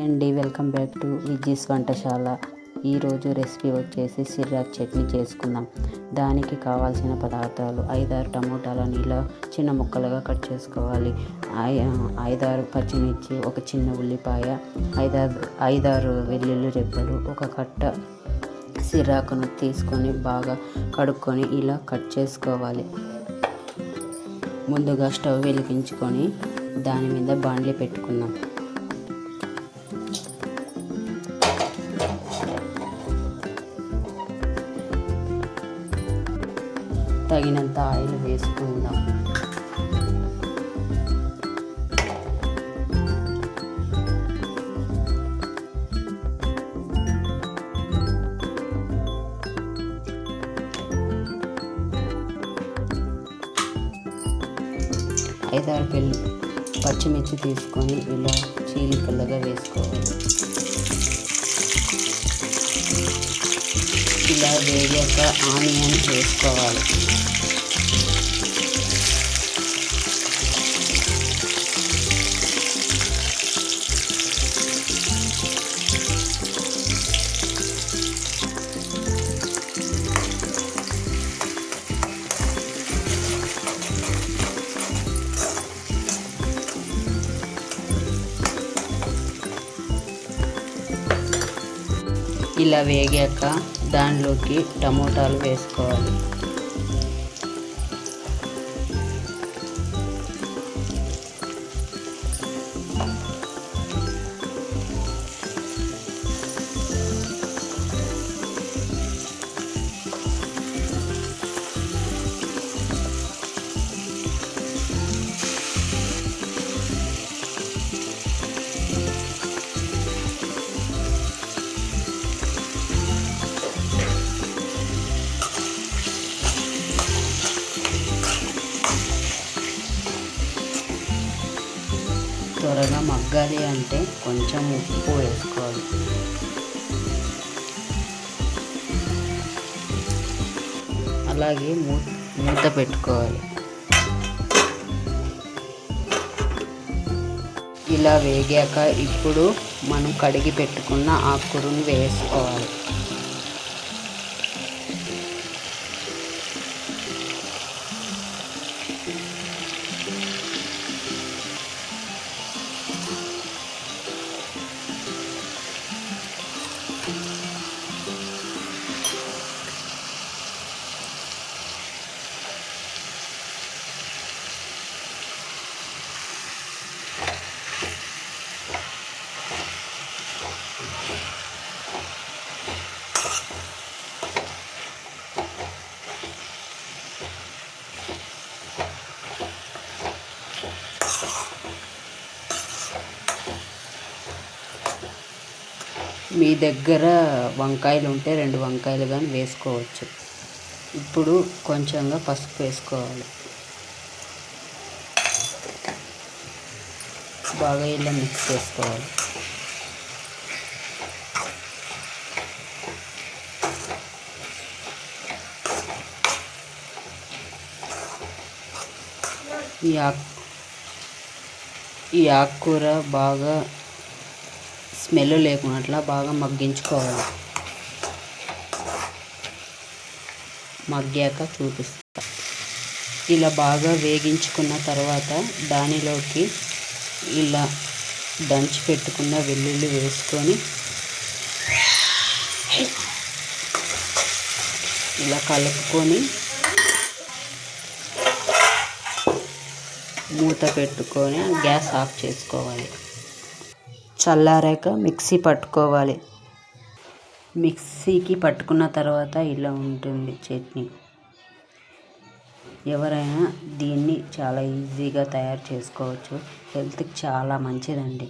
అండి, welcome back to Viji's వంటశాల. ఈరోజు recipe వచ్చేసి సిర్రాక్ చట్నీ చేసుకుందాం. దానికి కావాల్సిన పదార్థాలు 5-6 టమోటాలను ఇలా చిన్న ముక్కలుగా కట్ చేసుకోవాలి. 5-6 పచ్చిమిర్చి, ఒక చిన్న ఉల్లిపాయ, 5-6 వెల్లుల్లి రెబ్బలు, ఒక కట్ట సిర్రాకును తీసుకొని బాగా కడుక్కొని ఇలా కట్ చేసుకోవాలి. ముందుగా స్టవ్ వెలిగించుకొని దాని మీద బాండ్లీ పెట్టుకుందాం. తగినంత ఆయిల్ వేసుకుందాం. ఐదారు పచ్చిమిర్చి తీసుకొని ఇలా చీలికలుగా వేసుకోవాలి. ఇలా వేగాక ఆనియన్ వేసుకోవాలి. ఇలా వేగాక దానిలోకి టమోటాలు వేసుకోవాలి. త్వరగా మగ్గాలి అంటే కొంచెం ఉప్పు వేసుకోవాలి. అలాగే మూత పెట్టుకోవాలి. ఇలా వేగాక ఇప్పుడు మనం కడిగి పెట్టుకున్న ఆకుకూరను వేసుకోవాలి. మీ దగ్గర వంకాయలు ఉంటే 2 వంకాయలు కానీ వేసుకోవచ్చు. ఇప్పుడు కొంచెంగా పసుపు వేసుకోవాలి. బాగా ఇలా మిక్స్ చేసుకోవాలి. ఈ ఆకుకూర బాగా స్మెల్ లేకున్నట్లా బాగా మగ్గించుకోవాలి. మగ్గాక చూపిస్తా. ఇలా బాగా వేగించుకున్న తర్వాత దానిలోకి ఇలా దంచి పెట్టుకున్న వెల్లుల్లి వేసుకొని ఇలా కలుపుకొని మూత పెట్టుకొని గ్యాస్ ఆఫ్ చేసుకోవాలి. చల్లారాక మిక్సీ పట్టుకోవాలి. మిక్సీకి పట్టుకున్న తర్వాత ఇలా ఉంటుంది చట్నీ. ఎవరైనా దీన్ని చాలా ఈజీగా తయారు చేసుకోవచ్చు. హెల్త్కి చాలా మంచిదండి.